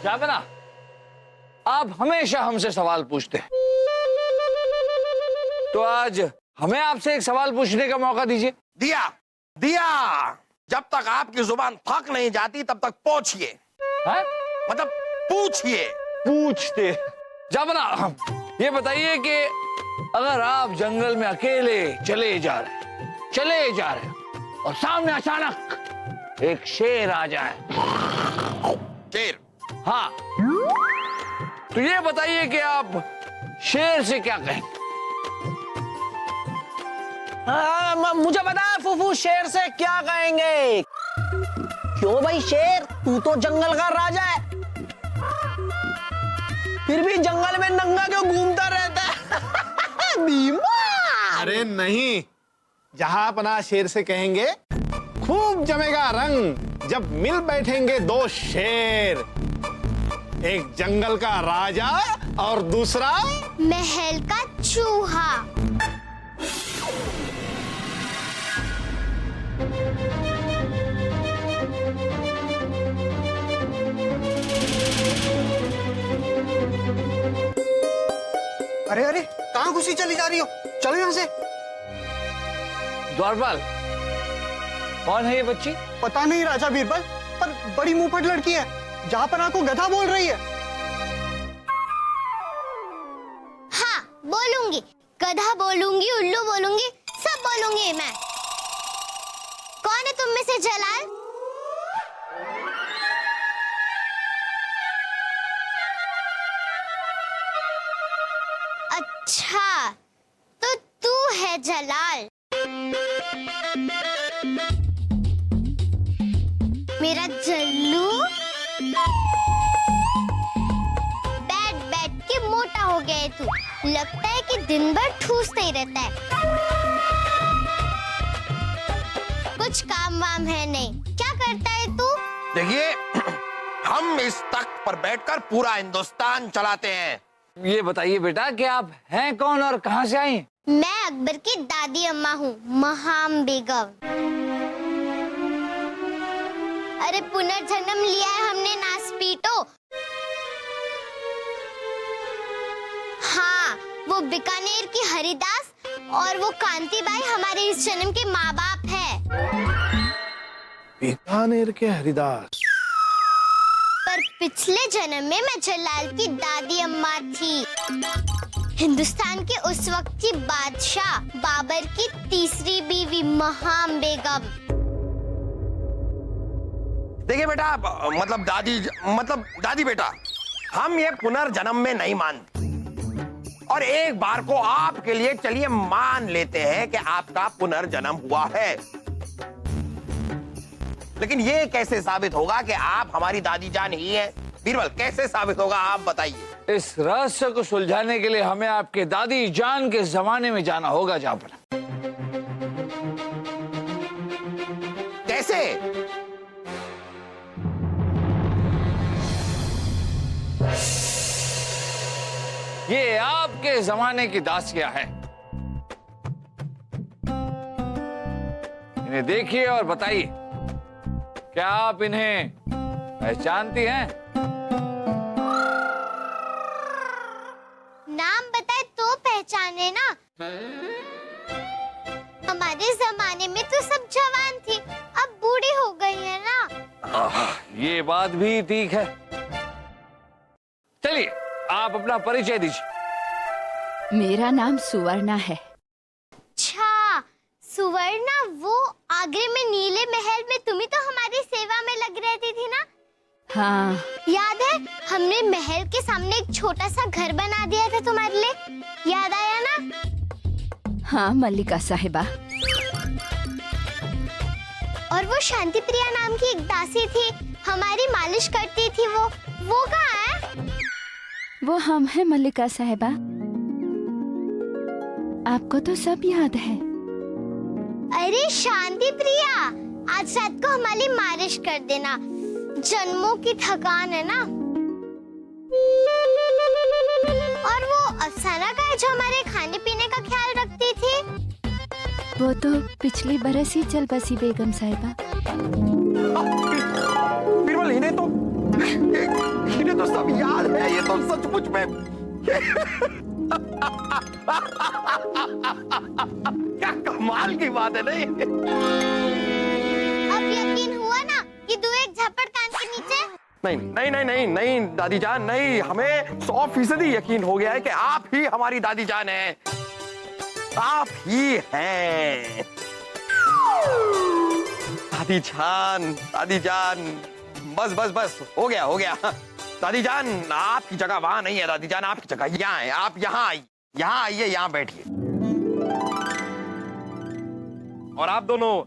जाबना, आप हमेशा हमसे सवाल पूछते हैं, तो आज हमें आपसे एक सवाल पूछने का मौका दीजिए। दिया दिया, जब तक आपकी जुबान थक नहीं जाती तब तक पूछिए, मतलब पूछिए। पूछते जाबना, ये बताइए कि अगर आप जंगल में अकेले चले जा रहे और सामने अचानक एक शेर आ जाए। शेर? हाँ, तो ये बताइए कि आप शेर से क्या कहेंगे? मुझे पता है फूफू, शेर से क्या कहेंगे। क्यों भाई शेर, तू तो जंगल का राजा है, फिर भी जंगल में नंगा क्यों घूमता रहता है? बीमार। अरे नहीं, जहांपना शेर से कहेंगे खूब जमेगा रंग जब मिल बैठेंगे दो शेर, एक जंगल का राजा और दूसरा महल का चूहा। अरे अरे, कहाँ घुसी चली जा रही हो? चलो यहाँ से। द्वारपाल, कौन है ये बच्ची? पता नहीं राजा बीरबल, पर बड़ी मुंहफट लड़की है। जहांपना को गधा बोल रही है। हाँ, बोलूंगी, गधा बोलूंगी, उल्लू बोलूंगी, सब बोलूंगी मैं। कौन है तुम में से जलाल? अच्छा, तो तू है जलाल। मेरा जल्लू बैठ बैठ के मोटा हो गया है तू। लगता है कि दिन भर ठूसता ही रहता है, कुछ काम वाम है नहीं। क्या करता है तू? देखिए, हम इस तख्त पर बैठकर पूरा हिंदुस्तान चलाते हैं। ये बताइए बेटा कि आप हैं कौन और कहां से आई? मैं अकबर की दादी अम्मा हूँ, महाम बेगम। अरे पुनर्जन्म लिया है हमने नासपीटो। हाँ, वो बीकानेर की हरिदास और वो कांतीबाई हमारे इस जन्म के माँ बाप है। बीकानेर के हरिदास? पर पिछले जन्म में मैं जलाल की दादी अम्मा थी, हिंदुस्तान के उस वक्त की बादशाह बाबर की तीसरी बीवी महाम बेगम। देखिए बेटा, मतलब दादी बेटा, हम ये पुनर्जन्म में नहीं मानते, और एक बार को आपके लिए चलिए मान लेते हैं कि आपका पुनर्जन्म हुआ है। लेकिन ये कैसे साबित होगा कि आप हमारी दादी जान ही हैं? बीरबल, कैसे साबित होगा, आप बताइए। इस रहस्य को सुलझाने के लिए हमें आपके दादी जान के जमाने में जाना होगा। जापना, कैसे? ये आपके जमाने की दासियां हैं। इन्हें देखिए और बताइए, क्या आप इन्हें पहचानती हैं? नाम बताए तो पहचाने ना। हमारे जमाने में तो सब जवान थी, अब बूढ़ी हो गई है ना। ये बात भी ठीक है। चलिए, आप अपना परिचय दीजिए। मेरा नाम सुवर्णा है। अच्छा, सुवर्णा, वो आगरे में नीले महल में तुम ही तो हमारी सेवा में लग रहती थी ना? हाँ। याद है, हमने महल के सामने एक छोटा सा घर बना दिया था तुम्हारे लिए, याद आया ना? हाँ मल्लिका साहिबा। और वो शांति प्रिया नाम की एक दासी थी, हमारी मालिश करती थी, वो कहाँ है? वो हम हैं मल्लिका साहिबा, आपको तो सब याद है। अरे शांति प्रिया, आज रात को हमारी मालिश कर देना, जन्मों की थकान है ना। और वो अफसाना का है जो हमारे खाने पीने का ख्याल रखती थी। वो तो पिछली बरस ही चल बसी बेगम साहिबा। बीरबल इन्हें तो सब याद है, ये तो सचमुच में क्या कमाल की बात है नहीं? अब यकीन हुआ ना कि तू एक झपड़ कान के नीचे? नहीं नहीं नहीं नहीं नहीं दादी जान, नहीं, हमें 100% यकीन हो गया है कि आप ही हमारी दादी जान हैं, आप ही हैं दादी जान, बस बस बस हो गया दादी जान, आपकी जगह वहां नहीं है दादी जान, आपकी जगह यहाँ है, आप यहाँ आइए, यहाँ बैठिए। और आप दोनों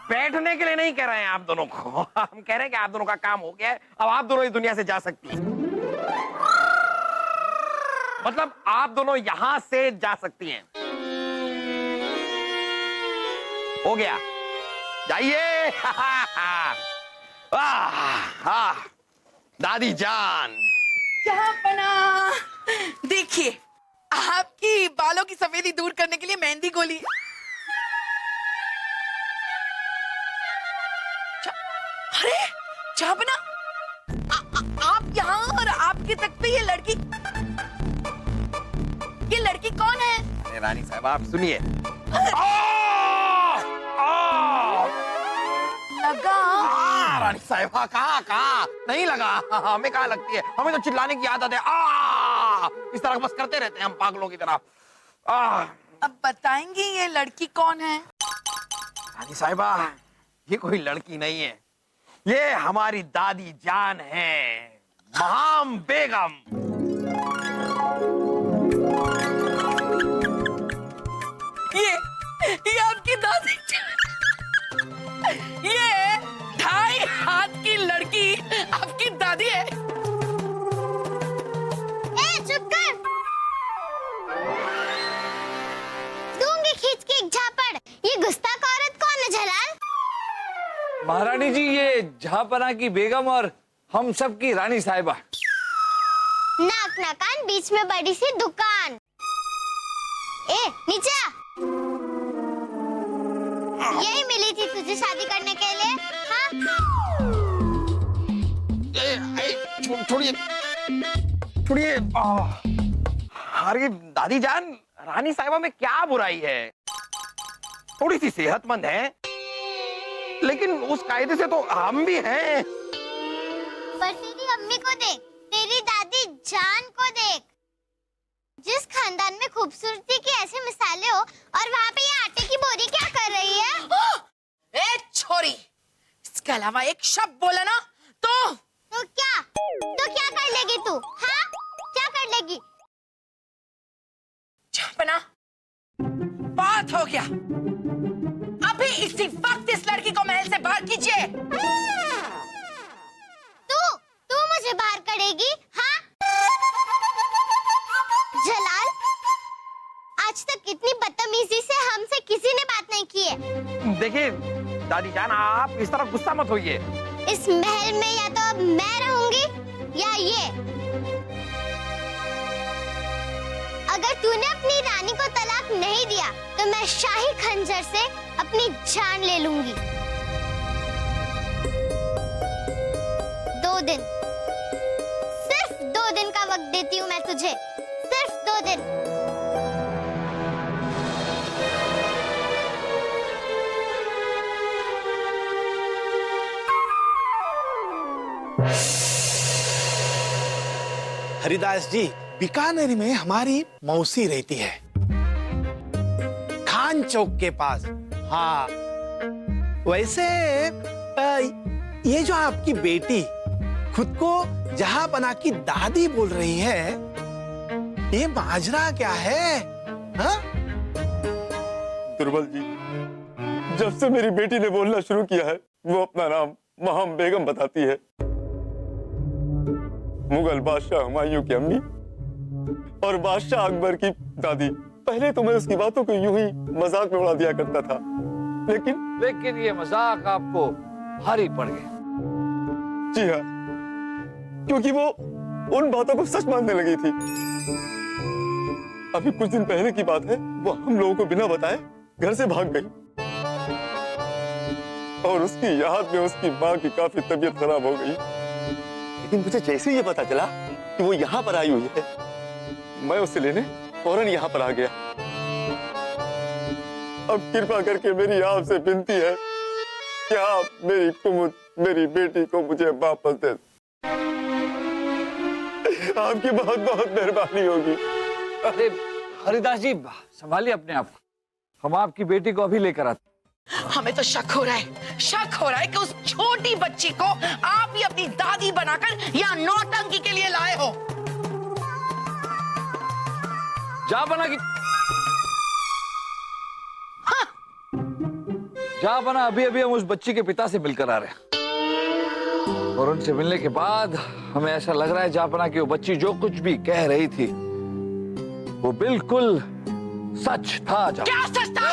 बैठने के लिए नहीं कह रहे हैं आप दोनों को, हम कह रहे हैं कि आप दोनों का काम हो गया है, अब आप दोनों इस दुनिया से जा सकती हैं। मतलब आप दोनों यहां से जा सकती हैं। हो गया, जाइए। दादी जान। जहाँपना, देखिए आपकी बालों की सफेदी दूर करने के लिए मेहंदी गोली। अरे जहाँपना, आप यहाँ और आपके तक पे ये लड़की कौन है? अरे रानी साहब आप सुनिए। लगा रानी साहिबा, कहाँ नहीं लगा, हमें कहाँ लगती है, हमें तो चिल्लाने की आदत है। इस तरह बस करते रहते हैं हम पागलों की तरह। अब बताएंगे ये लड़की कौन है? रानी साहिबा ये कोई लड़की नहीं है, ये हमारी दादी जान है, महाम बेगम। ये आपकी दादी जान, ये 2.5 हाथ की लड़की आपकी दादी है। ए चुप कर, दूंगी खींच के एक झापड़। ये गुस्ताख औरत कौन है जलाल? महारानी जी, ये जहाँपना की बेगम और हम सब की रानी साहिबा। नाक ना कान, बीच में बड़ी सी दुकान। ए नीचे आ। यही मिली थी तुझे शादी करने के लिए? हाँ? छोड़िए। अरे दादी जान, रानी साहिबा में क्या बुराई है, थोड़ी सी सेहतमंद है, लेकिन उस कायदे से तो हम भी हैं। पर तेरी अम्मी को देख, तेरी दादी जान को देख, जिस खानदान में खूबसूरती की ऐसे मिसालें हो, और वहाँ पे ये आटे की बोरी क्या कर रही है? ए छोरी, इसके अलावा एक शब्द बोला ना तो क्या कर लेगी तू? हाँ, क्या कर लेगी? जहाँपना, बात हो गया, अभी इसी वक्त इस लड़की को महल से बाहर कीजिए। तू मुझे बाहर करेगी? हाँ? जलाल, आज तक इतनी बदतमीजी से हमसे किसी ने बात नहीं की है। देखिए दादी जान, आप इस तरह गुस्सा मत होइए। इस महल में या तो अब मैं रहूंगी या ये। अगर तूने अपनी रानी को तलाक नहीं दिया तो मैं शाही खंजर से अपनी जान ले लूंगी। 2 दिन, सिर्फ 2 दिन का वक्त देती हूँ मैं तुझे, सिर्फ 2 दिन। हरिदास जी, बीकानेर में हमारी मौसी रहती है, खान चौक के पास। हाँ, वैसे ये जो आपकी बेटी खुद को जहाँपना की दादी बोल रही है, ये माजरा क्या है? हाँ? दुर्बल जी, जब से मेरी बेटी ने बोलना शुरू किया है, वो अपना नाम महाम बेगम बताती है। मुगल बादशाह हुमायूं की अम्मी और बादशाह अकबर की दादी। पहले तो मैं उसकी बातों को यूं ही मजाक में उड़ा दिया करता था, लेकिन ये मजाक आपको भारी पड़ गया। जी हाँ, क्योंकि वो उन बातों को सच मानने लगी थी। अभी कुछ दिन पहले की बात है, वो हम लोगों को बिना बताए घर से भाग गई और उसकी याद में उसकी माँ की काफी तबीयत खराब हो गई। लेकिन मुझे जैसे ही ये पता चला कि वो यहाँ पर आई हुई है, मैं उसे लेने फौरन यहाँ पर आ गया। अब कृपा करके मेरी आपसे विनती है कि आप मेरी कुमुद, मेरी बेटी को मुझे वापस दे। आपकी बहुत बहुत मेहरबानी होगी। अरे हरिदास जी, संभालिए अपने आप को, हम आपकी बेटी को अभी लेकर आते। हमें तो शक हो रहा है कि उस छोटी बच्ची को आप ही अपनी दादी बनाकर यहाँ नौटंकी के लिए लाए हो। जापना की जापना, अभी अभी हम उस बच्ची के पिता से मिलकर आ रहे हैं और उनसे मिलने के बाद हमें ऐसा लग रहा है जापना कि वो बच्ची जो कुछ भी कह रही थी वो बिल्कुल सच था। क्या सच था?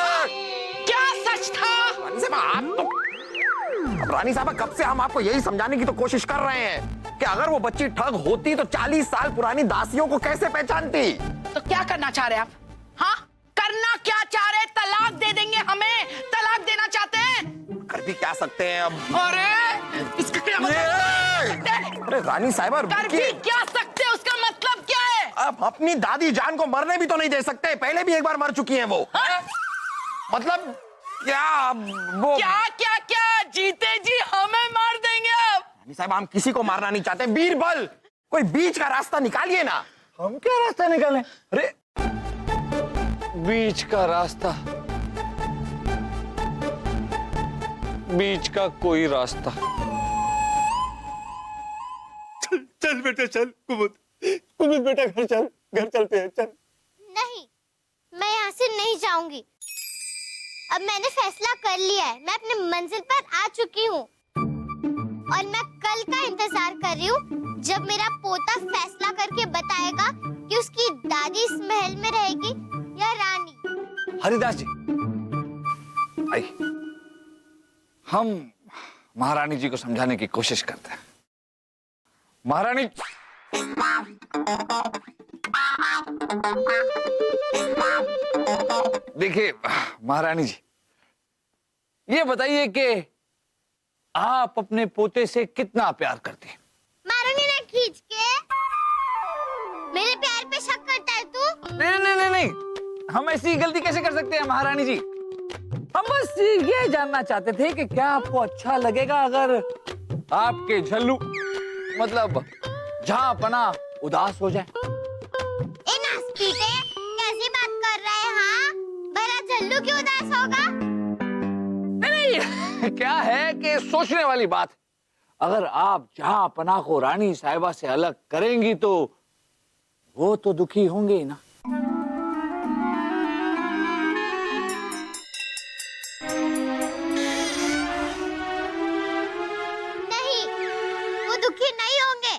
क्या सच था? रानी साहब, आप तो रानी साहब, कब से हम आपको यही समझाने की तो कोशिश कर रहे हैं कि अगर वो बच्ची ठग होती तो 40 साल पुरानी दासियों को कैसे पहचानती। तो क्या करना चाह रहे आप? हाँ, करना क्या चाह रहे? तलाक दे देंगे हमें? तलाक देना चाहते हैं? कर भी क्या सकते हैं अब? अरे इसका क्या मतलब? अरे रानी साहिबा, कर भी क्या सकते हैं, उसका मतलब क्या है? अब अपनी दादी जान को मरने भी तो नहीं दे सकते, पहले भी एक बार मर चुकी हैं वो। हाँ? मतलब क्या वो क्या क्या क्या जीते जी हमें मार देंगे आप? रानी साहब, हम किसी को मारना नहीं चाहते। बीरबल, कोई बीच का रास्ता निकालिए ना। हम क्या रास्ता निकालें? अरे बीच का रास्ता, बीच का कोई रास्ता। चल बेटा चल, कुमुद बेटा घर चलते हैं, चल। नहीं, मैं यहाँ से नहीं जाऊंगी। अब मैंने फैसला कर लिया है, मैं अपने मंजिल पर आ चुकी हूँ और मैं कल का इंतजार कर रही हूँ जब मेरा पोता फैसला करके बताएगा कि उसकी दादी इस महल में रहेगी या रानी। हरिदास जी, आई, हम महारानी जी को समझाने की कोशिश करते हैं। महारानी, देखिए महारानी जी, ये बताइए कि आप अपने पोते से कितना प्यार करती हैं? महारानी ने खींच के मेरे प्यार पे शक करता है तू? नहीं नहीं नहीं नहीं, हम ऐसी गलती कैसे कर सकते हैं महारानी जी? हम बस ये जानना चाहते थे कि क्या आपको अच्छा लगेगा अगर आपके झल्लू, मतलब जहाँपना, उदास हो जाए? कैसी बात कर रहे हैं? हाँ, भला झल्लू क्यों उदास होगा? नहीं, क्या है कि सोचने वाली बात है। अगर आप जहाँपना को रानी साहिबा से अलग करेंगी तो वो तो दुखी होंगे ही ना। नहीं, वो दुखी नहीं होंगे।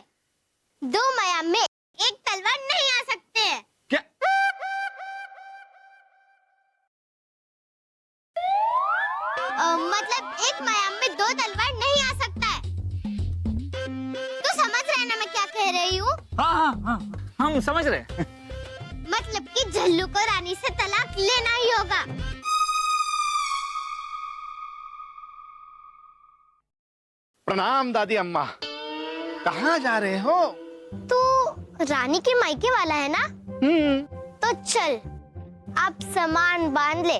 दो माया में एक तलवार नहीं आ सकते हैं। क्या? मतलब एक माया में दो तलवार नहीं आ सकता है। तू समझ रहे ना मैं क्या कह रही हूँ? हाँ हाँ हाँ, हम समझ रहे हैं। मतलब कि झल्लू को रानी से तलाक लेना ही होगा। प्रणाम दादी अम्मा, कहाँ जा रहे हो? तू रानी के मायके वाला है ना? तो चल, अब सामान बांध ले।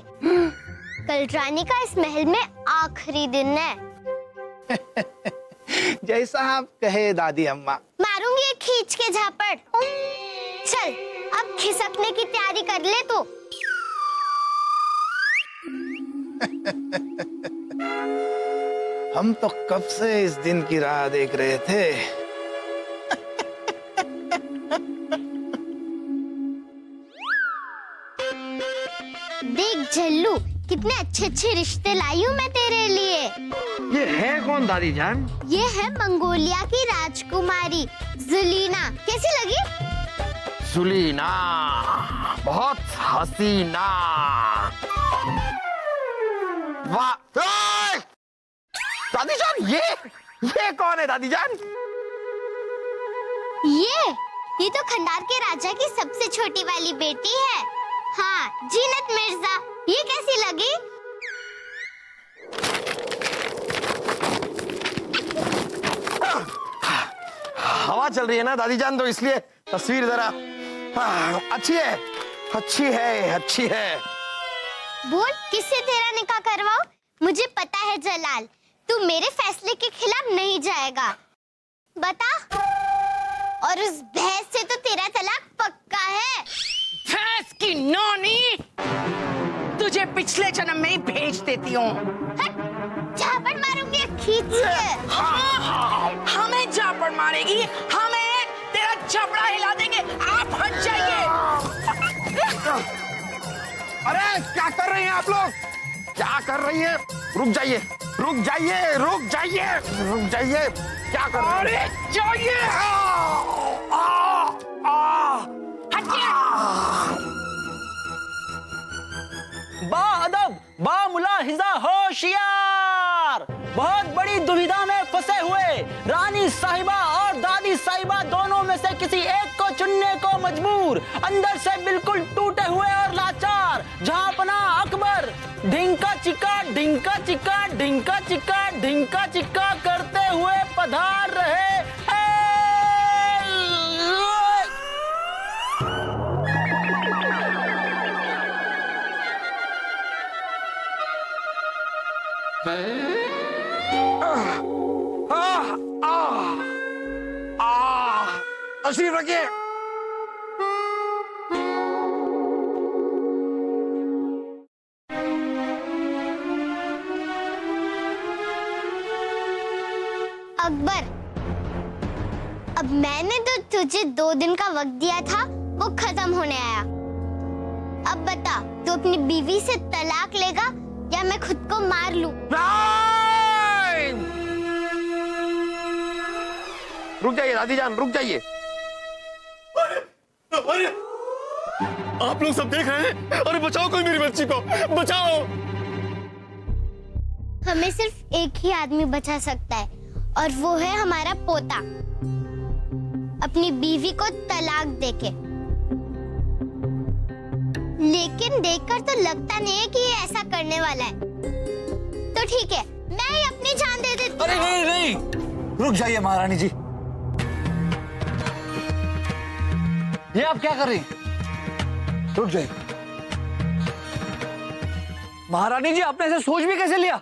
कल रानी का इस महल में आखिरी दिन है। जैसा आप कहे दादी अम्मा। मारूंगी एक खींच के झापट। चल, अब खिसकने की तैयारी कर ले तू। हम तो कब से इस दिन की राह देख रहे थे। देख झल्लू, कितने अच्छे अच्छे रिश्ते लाई हूँ मैं तेरे लिए। ये है कौन दादी जान? ये है मंगोलिया की राजकुमारी जुलीना। कैसी लगी? जुलीना बहुत हसीना। वाह! दादी जान, ये कौन है दादी जान? ये तो खंडार के राजा की सबसे छोटी वाली बेटी है। हाँ, जीनत मिर्जा, ये कैसी लगी? हवा चल रही है ना दादी जान, तो इसलिए तस्वीर जरा अच्छी है, अच्छी है, अच्छी है। बोल, किससे तेरा निकाह करवाऊं? मुझे पता है जलाल, तू मेरे फैसले के खिलाफ नहीं जाएगा। बता। और उस भैंस से तो तेरा तलाक पक्का है। भैंस की नौनी, तुझे पिछले जन्म में ही भेज देती हूँ। झापड़ मारूंगी खींच के। हाँ, हमें झापड़ मारेगी, हमें तेरा जबड़ा हिला देंगे। आप हट जाइए। अरे क्या कर रही हैं आप लोग? क्या कर रही हैं? रुक जाइए, रुक जाइए, रुक जाइए, रुक जाइए। क्या कर रही हैं? अरे जाइए। हटिए। बा अदब, बा मुलाहिजा होशियार। बहुत बड़ी दुविधा में फंसे हुए रानी साहिबा और दादी साहिबा दोनों में से किसी एक को चुनने को मजबूर, अंदर से बिल्कुल टूटे हुए और लाचार जहांपना अकबर ढिंका चिक्का ढिंका चिक्का ढिंका चिक्का ढिंका चिक्का करते हुए पधार रहे। तशरीफ रखिए। अकबर, अब मैंने तो तुझे 2 दिन का वक्त दिया था, वो खत्म होने आया। अब बता, तू अपनी बीवी से तलाक लेगा या मैं खुद को मार लूं? रुक जाइए दादी जान, रुक जाइए। अरे आप लोग सब देख रहे हैं। अरे बचाओ कोई मेरी बच्ची को, बचाओ। हमें सिर्फ एक ही आदमी बचा सकता है और वो है हमारा पोता, अपनी बीवी को तलाक देके। लेकिन देखकर तो लगता नहीं है कि ये ऐसा करने वाला है। तो ठीक है, मैं ही अपनी जान दे देती हूँ। अरे नहीं नहीं, रुक जाइए महारानी जी। ये आप क्या कर रही हैं? रुक जाइए महारानी जी, आपने ऐसे सोच भी कैसे लिया?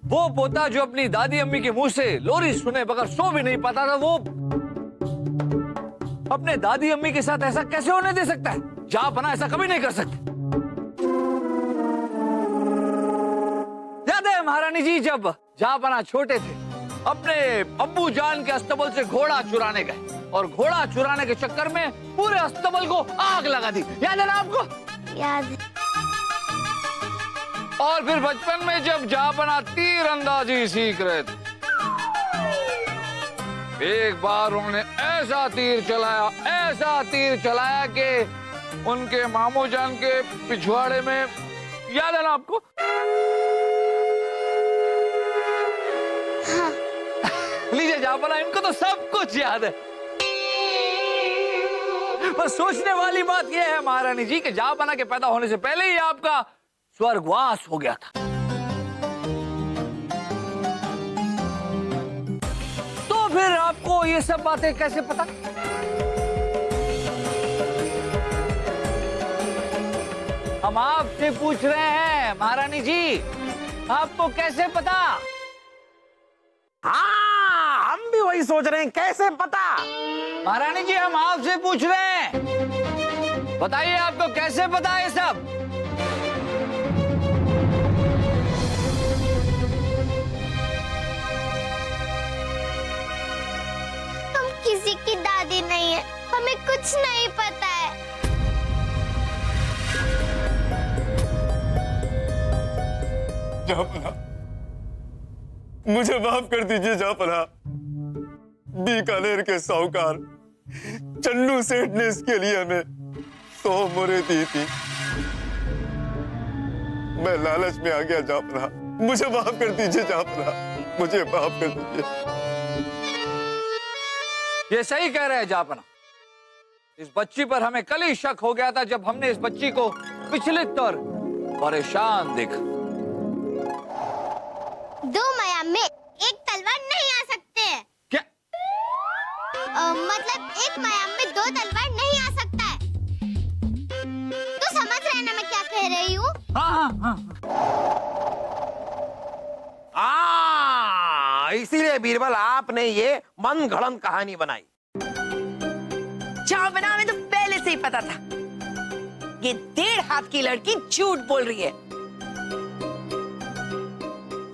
वो पोता जो अपनी दादी अम्मी के मुंह से लोरी सुने बगैर सो भी नहीं पाता था, वो अपने दादी अम्मी के साथ ऐसा कैसे होने दे सकता है? जहांपना ऐसा कभी नहीं कर सकते। याद है महारानी जी, जब जहांपना छोटे थे, अपने अब्बू जान के अस्तबल से घोड़ा चुराने गए और घोड़ा चुराने के चक्कर में पूरे अस्तबल को आग लगा दी। याद है ना आपको? याद है। और फिर बचपन में जब जहांपना तीर अंदाजी सीख रहे थे, एक बार उन्होंने ऐसा तीर चलाया कि उनके मामू जान के पिछवाड़े में, याद है ना आपको? हाँ। लीजिए जहांपना, इनको तो सब कुछ याद है। पर सोचने वाली बात यह है महारानी जी कि जहांपना के पैदा होने से पहले ही आपका स्वर्गवास हो गया था। तो फिर आपको ये सब बातें कैसे पता? हम आपसे पूछ रहे हैं महारानी जी, आपको कैसे पता? हाँ, हम भी वही सोच रहे हैं, कैसे पता? महारानी जी, हम आपसे पूछ रहे हैं, बताइए आपको कैसे पता है सब? हम किसी की दादी नहीं है, हमें कुछ नहीं पता है। जहांपना, मुझे माफ कर दीजिए जहांपना। बीकानेर के साहूकार चन्नू सेठ ने इसके लिए हमें 100 मोहरें दी थी। मैं लालच में आ गया जहांपना, मुझे माफ कर दीजिए जहांपना, मुझे माफ कर दीजिए। ये सही कह रहे हैं जहांपना, इस बच्ची पर हमें कल ही शक हो गया था जब हमने इस बच्ची को विचलित और परेशान देखा। दो मयाम में एक तलवार नहीं आ सकते हैं। क्या? मतलब एक मयाम में दो तलवार नहीं आ सकता है। तो समझ रहे हैं ना मैं क्या कह रही हूँ? हाँ। इसीलिए बीरबल आपने ये मन गढ़ंत कहानी बनाई। जावना में तो पहले से ही पता था ये 1.5 हाथ की लड़की झूठ बोल रही है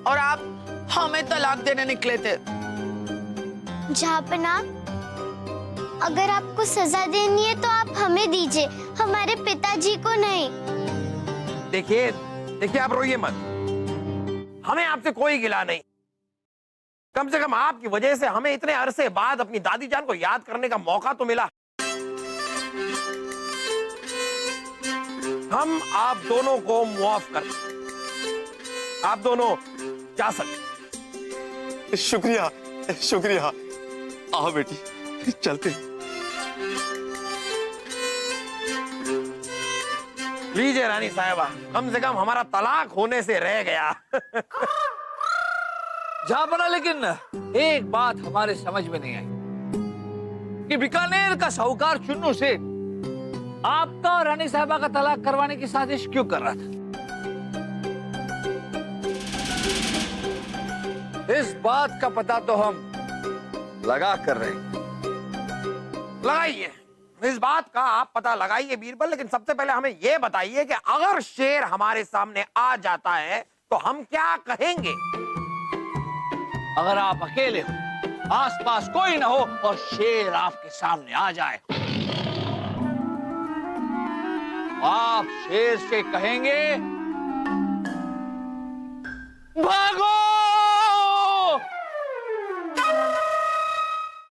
और आप हमें तलाक देने निकले थे। जहाँपना, अगर आपको सजा देनी है तो आप हमें दीजिए, हमारे पिताजी को नहीं। देखिए आप रोइए मत, हमें आपसे कोई गिला नहीं। कम से कम आपकी वजह से हमें इतने अरसे बाद अपनी दादी जान को याद करने का मौका तो मिला। हम आप दोनों को मुआफ कर, आप दोनों जा सकते। शुक्रिया शुक्रिया। आओ बेटी चलते। लीजिए रानी साहिबा, कम से कम हमारा तलाक होने से रह गया। जहाँपना, लेकिन एक बात हमारे समझ में नहीं आई कि बीकानेर का साहूकार चुन्नू सेठ आपका और रानी साहिबा का तलाक करवाने की साजिश क्यों कर रहा था? इस बात का पता तो हम लगा कर रहे हैं। लगाइए, इस बात का आप पता लगाइए बीरबल, लेकिन सबसे पहले हमें यह बताइए कि अगर शेर हमारे सामने आ जाता है तो हम क्या कहेंगे? अगर आप अकेले हो, आसपास कोई ना हो और शेर आपके सामने आ जाए, आप शेर से कहेंगे भागो।